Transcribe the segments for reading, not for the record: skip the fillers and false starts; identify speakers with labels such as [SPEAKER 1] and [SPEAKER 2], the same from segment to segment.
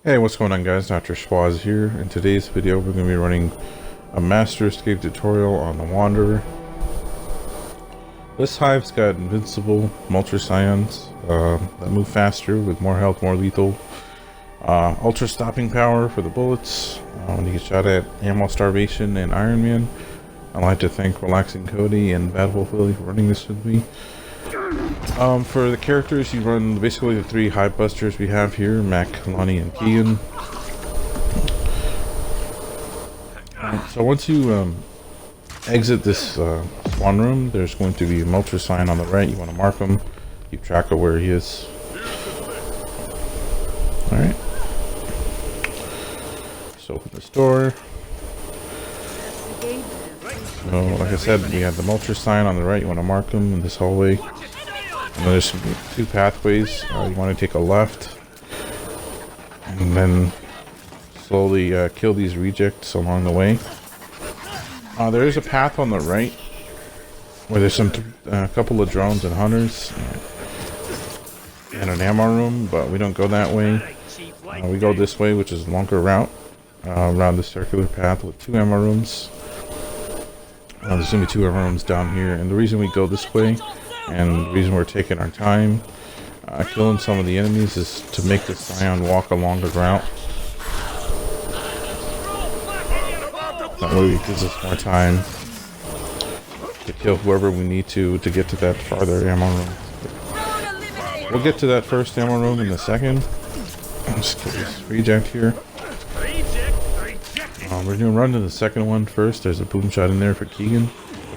[SPEAKER 1] Hey, what's going on, guys? Dr. Schwaz here. In today's video, we're going to be running a Master Escape tutorial on the Wanderer. This Hive's got invincible Ultra Scions that move faster with more health, more lethal. Ultra stopping power for the bullets when you get shot at, ammo starvation, and Iron Man. I'd like to thank Relaxing Cody and Bad Wolf Lily for running this with me. For the characters, you run basically the three Hive Busters we have here, Mac, Lonnie, and Keegan. So once you exit this spawn room, there's going to be a Ultra sign on the right. You want to mark him, keep track of where he is. Alright. So open this door. So, like I said, we have the Ultra sign on the right. You want to mark him in this hallway. And there's two pathways. You want to take a left and then slowly kill these rejects along the way. There is a path on the right where there's a couple of drones and hunters and an ammo room, but we don't go that way. We go this way, which is a longer route around the circular path with two ammo rooms. There's going to be two ammo rooms down here, and the reason we go this way and the reason we're taking our time killing some of the enemies is to make the Scion walk a longer route. That way it gives us more time to kill whoever we need to get to that farther ammo room. We'll get to that first ammo room in a second. Let's kill this reject here. We're going to run to the second one first. There's a boom shot in there for Keegan.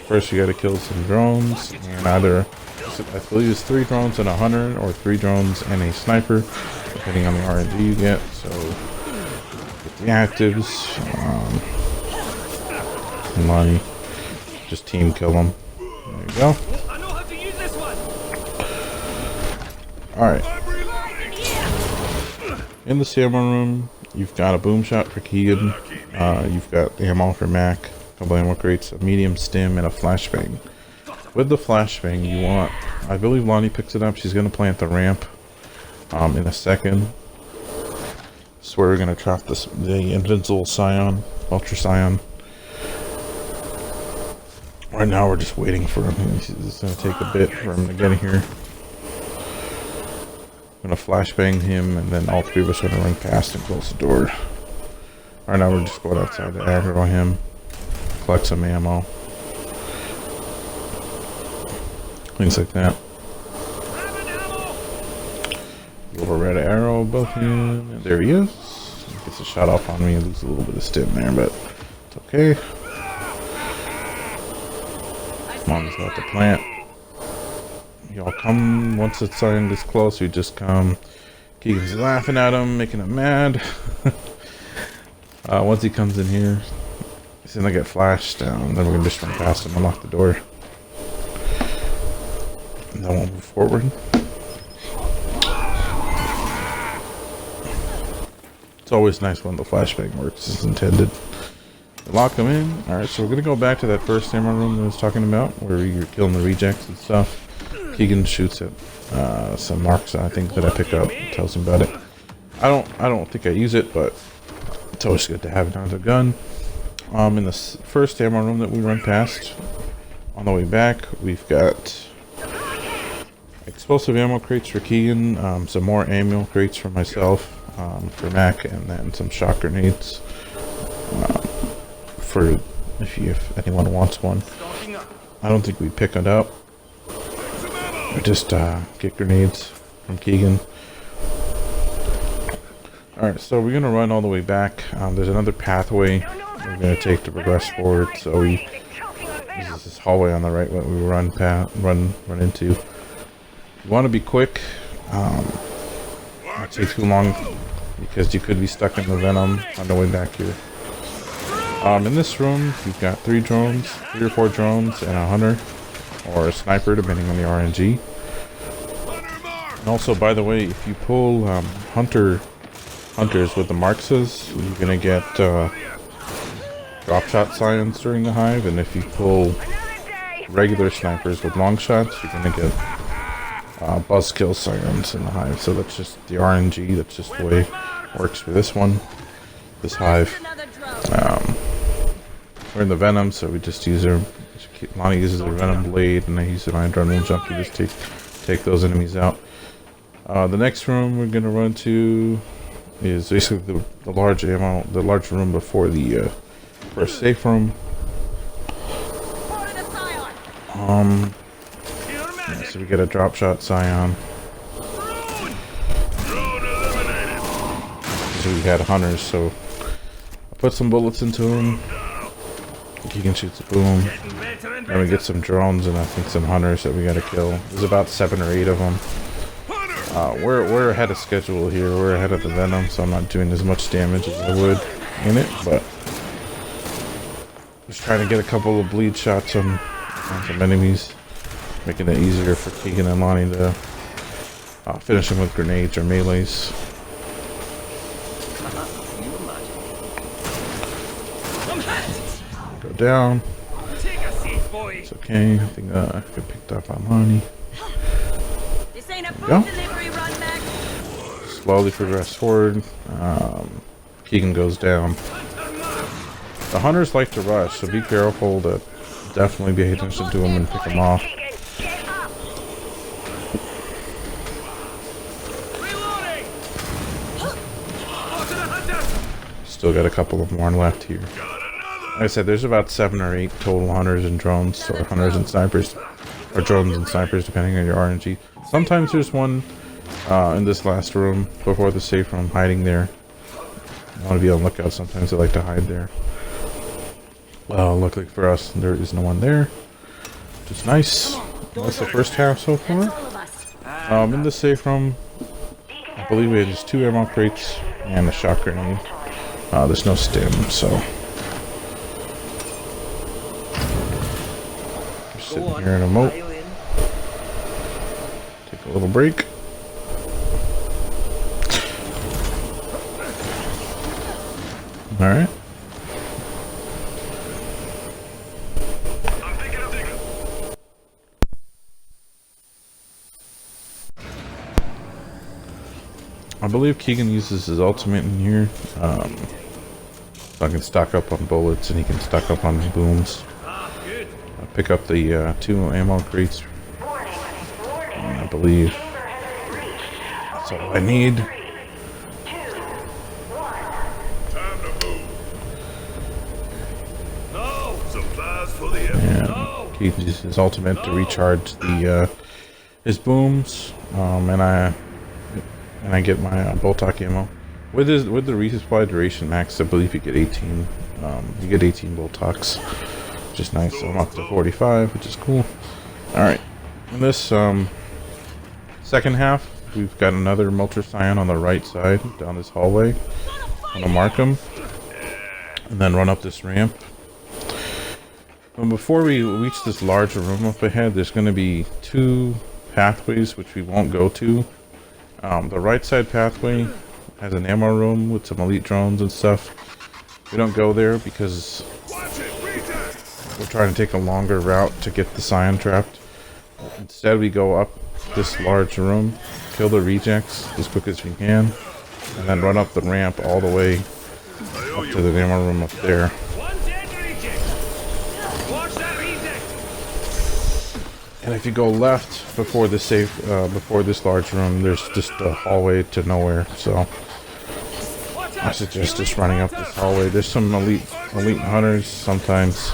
[SPEAKER 1] First, you got to kill some drones, and either, I believe it's 3 drones and a hunter, or 3 drones and a sniper, depending on the RNG you get. So, get the actives, and Lonnie, just team kill them. There you go. Alright. In the ammo room, you've got a boom shot for Keegan, you've got ammo for Mac, a couple ammo crates, a medium stim, and a flashbang. With the flashbang, you want, I believe Lonnie picks it up. She's going to plant the ramp in a second. This is where we're going to trap the invincible Scion, Ultra Scion. Right now, we're just waiting for him. It's going to take a bit for him to get here. I'm going to flashbang him, and then all 3 of us are going to run past and close the door. Right now, we're just going outside to aggro him. Collect some ammo. Things like that. Little red arrow above him. And there he is. He gets a shot off on me and loses a little bit of stim there, but it's okay. Mom's about to plant. Y'all come once the sign gets close, you just come. Keegan's laughing at him, making him mad. Once he comes in here, he's gonna get flashed down, then we're gonna just run past him, unlock the door. And then we'll move forward. It's always nice when the flashbang works as intended. Lock him in. Alright, so we're gonna go back to that first ammo room that I was talking about, where you're killing the rejects and stuff. Keegan shoots at some marks I think that I pick up, tells him about it. I don't think I use it, but it's always good to have it on the gun. In the first ammo room that we run past, on the way back, we've got explosive ammo crates for Keegan, some more ammo crates for myself, for Mac, and then some shock grenades for if anyone wants one. I don't think we pick it up. We just get grenades from Keegan. Alright, so we're gonna run all the way back. There's another pathway we're gonna take to progress forward. So this is this hallway on the right that we run into. You want to be quick. Not take too long because you could be stuck in the venom on the way back here. In this room, you've got 3 drones, 3 or 4 drones, and a hunter or a sniper, depending on the RNG. And also, by the way, if you pull hunters with the Marxes, you're gonna get drop shot science during the Hive, and if you pull regular snipers with long shots, you're gonna get buzzkill science in the Hive. So that's just the RNG. That's just the way works for this one, this hive. We're in the venom, so we just use our. Lonnie uses a venom blade, and I use my adrenaline jump to just take those enemies out. The next room we're gonna run to is basically the large ammo, the large room before the first safe room. Yeah, so we get a drop shot scion. So we had hunters, so I put some bullets into him. He can shoot the boom. Then we get some drones and I think some hunters that we gotta kill. There's about 7 or 8 of them. We're ahead of schedule here. We're ahead of the venom, so I'm not doing as much damage as I would in it, but just trying to get a couple of bleed shots on some enemies, making it easier for Keegan and Lonnie to finish them with grenades or melees. Go down. It's okay. I think I got picked up by Lonnie. Go. Slowly progress forward. Keegan goes down. The hunters like to rush, so be careful to definitely pay attention to them and pick them off. Still got a couple of more left here. Like I said, there's about 7 or 8 total hunters and drones, or hunters and snipers, or drones and snipers, depending on your RNG. Sometimes there's one in this last room before the safe room hiding there. I want to be on the lookout. Sometimes they like to hide there. Luckily for us, there is no one there, which is nice. That's the first half so far. In the safe room, I believe we have just 2 ammo crates and a shot grenade. There's no stim, so we're sitting here in a moat. Take a little break. All right. I believe Keegan uses his ultimate in here, so I can stock up on bullets and he can stock up on booms. I'll pick up the 2 ammo crates, and I believe that's all I need. And Keegan uses his ultimate to recharge the his booms, and I get my bolt-talk ammo. With the resupply duration max, I believe you get 18. You get 18 bolt-talks, which is nice. So I'm up to 45, which is cool. All right, in this second half, we've got another Mulcher Scion on the right side down this hallway. I'm gonna mark him, and then run up this ramp. And before we reach this larger room up ahead, there's going to be 2 pathways which we won't go to. The right side pathway has an ammo room with some elite drones and stuff. We don't go there because we're trying to take a longer route to get the Scion trapped. Instead, we go up this large room, kill the rejects as quick as we can, and then run up the ramp all the way up to the ammo room up there. And if you go left before the before this large room, there's just a hallway to nowhere. So I suggest just running up this hallway. There's some elite hunters sometimes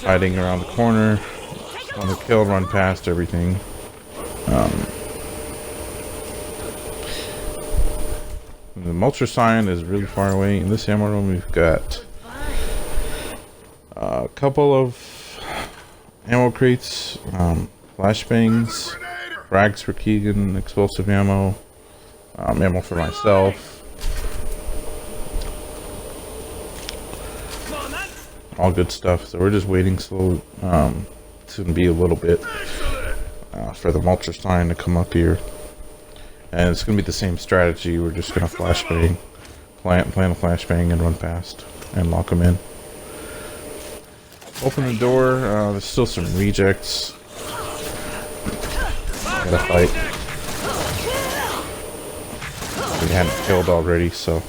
[SPEAKER 1] hiding around the corner. Just want to kill, run past everything. The Mulcher Scion is really far away. In this ammo room, we've got a couple of ammo crates, flashbangs, frags for Keegan, explosive ammo, ammo for myself. All good stuff. So we're just waiting slow to be a little bit for the Mulcher Scion to come up here. And it's going to be the same strategy. We're just going to flashbang, plant a flashbang and run past and lock them in. Open the door. There's still some rejects. Gotta fight. we hadn't killed already, so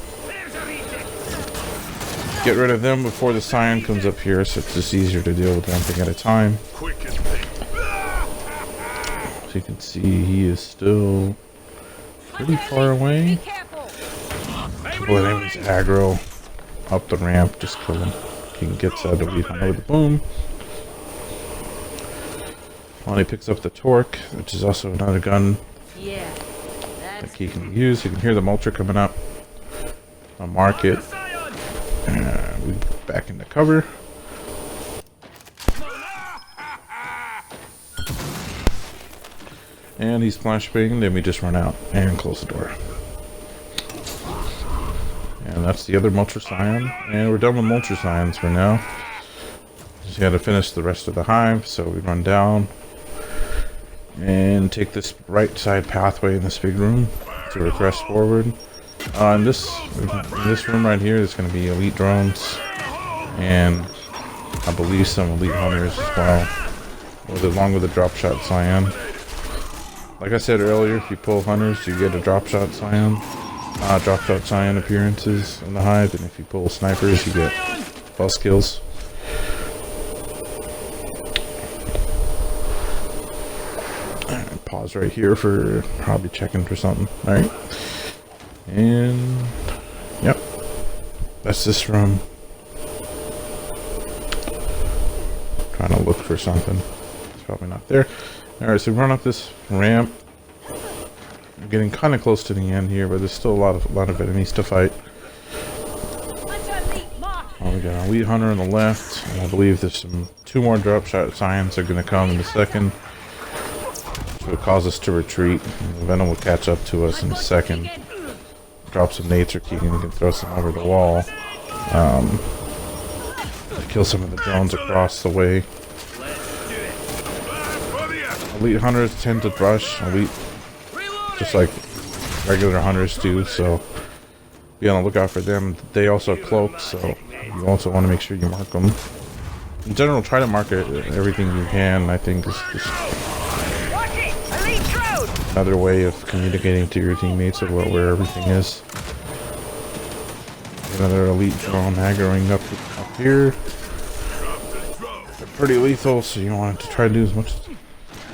[SPEAKER 1] get rid of them before the Scion comes up here, so it's just easier to deal with one thing at a time. So you can see he is still pretty far away. Couple of enemies aggro up the ramp, just kill him. He gets out of Elite Hunter with a boom. Lonnie picks up the Torque, which is also another gun that he can use. You can hear the Molter coming up. I'll mark it. We back into cover. And he's flashbang, then we just run out and close the door. And that's the other Molter Scion. And we're done with Molter Scions for now. Just gotta finish the rest of the Hive, so we run down and take this right side pathway in this big room to regress forward. In this room right here, there's going to be elite drones and I believe some elite hunters as well, along with a drop shot Scion. Like I said earlier, if you pull hunters, you get a drop shot Scion appearances in the Hive, and if you pull snipers, you get bus kills. Pause right here for probably checking for something. Alright. And yep. That's this room. Trying to look for something. It's probably not there. Alright, so we run up this ramp. We're getting kind of close to the end here, but there's still a lot of enemies to fight. Oh, we got an elite hunter on the left, and I believe there's two more drop shot Scions are going to come in a second. It will cause us to retreat. The Venom will catch up to us in a second. Drop some nades or Keegan, we can throw some over the wall. Kill some of the drones across the way. Elite hunters tend to rush elite just like regular hunters do, so be on the lookout for them. They also cloak, so you also want to make sure you mark them. In general, try to mark everything you can. I think is just another way of communicating to your teammates about where everything is. Another elite drone aggroing up here. They're pretty lethal, so you want to try to do as much.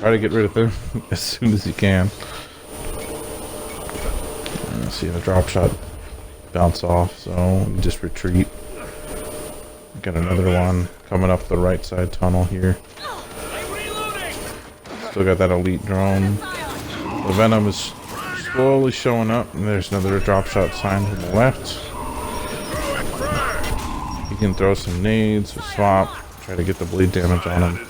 [SPEAKER 1] Try to get rid of them as soon as you can. And see the drop shot bounce off, so we just retreat. Got another one coming up the right side tunnel here. Still got that elite drone. The Venom is slowly showing up, and there's another drop shot Scion to the left. You can throw some nades or swap, try to get the bleed damage on him.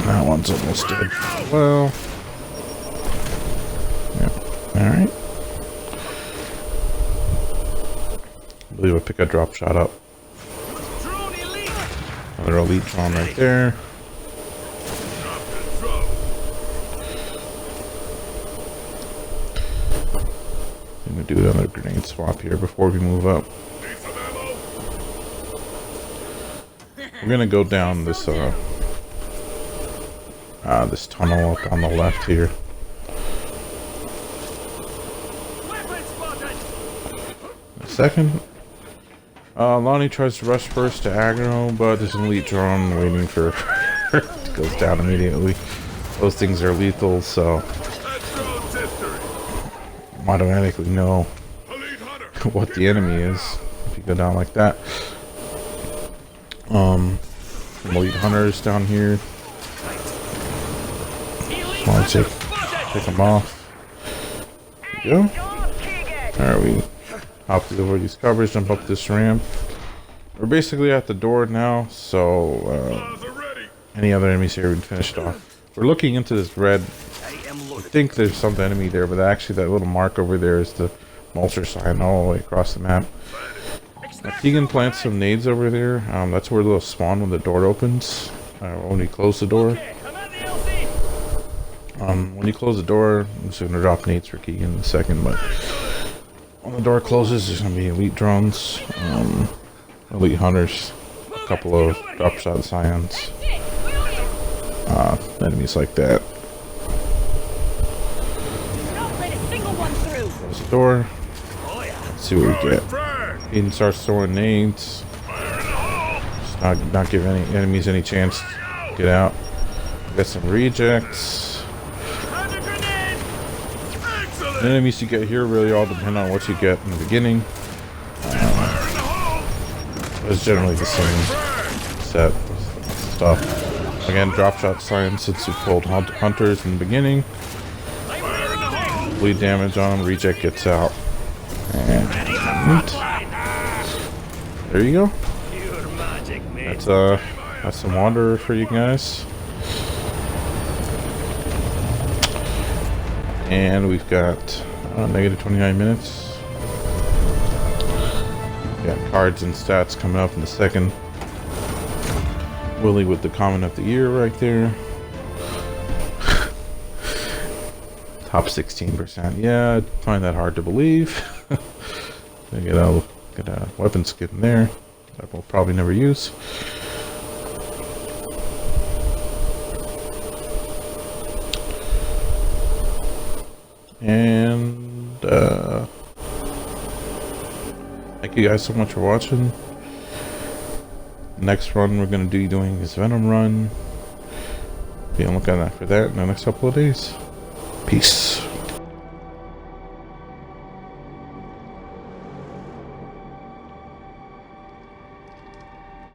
[SPEAKER 1] That one's almost dead. Well, yeah, alright. I believe I pick a drop shot up. Another elite drone right there. I'm gonna do another grenade swap here before we move up. We're gonna go down this this tunnel up on the left here. A second. Lonnie tries to rush first to aggro, but there's an elite drone waiting for her. It goes down immediately. Those things are lethal, so automatically know what the enemy is if you go down like that. Some elite hunters down here. Just want to take them off. There we go. Alright, we hop over these covers, jump up this ramp. We're basically at the door now, so any other enemies here, we'd finish it off. We're looking into this red. I think there's some enemy there, but actually that little mark over there is the Molter Scion all the way across the map. Keegan plants some nades over there. That's where they'll spawn when the door opens. When you close the door. When you close the door, I'm just going to drop nades for Keegan in a second, but when the door closes, there's going to be elite drones, elite hunters, a couple of drop shot Scions, enemies like that. store. Let's see what we get. Eden starts throwing nades. Just not give any enemies any chance to get out. Got some rejects. The enemies you get here really all depend on what you get in the beginning. It's generally the same set of stuff. Again, drop shot science since you pulled hunters in the beginning. Bleed damage on them, reject gets out. And there you go. That's some water for you guys. And we've got negative 29 minutes. Got cards and stats coming up in a second. Willie with the comment of the year right there. Top 16%. Yeah, I find that hard to believe. Get a weapon skin there that we'll probably never use. And thank you guys so much for watching. Next run we're going to be doing is Venom Run. Be on the lookout for that in the next couple of days. Peace.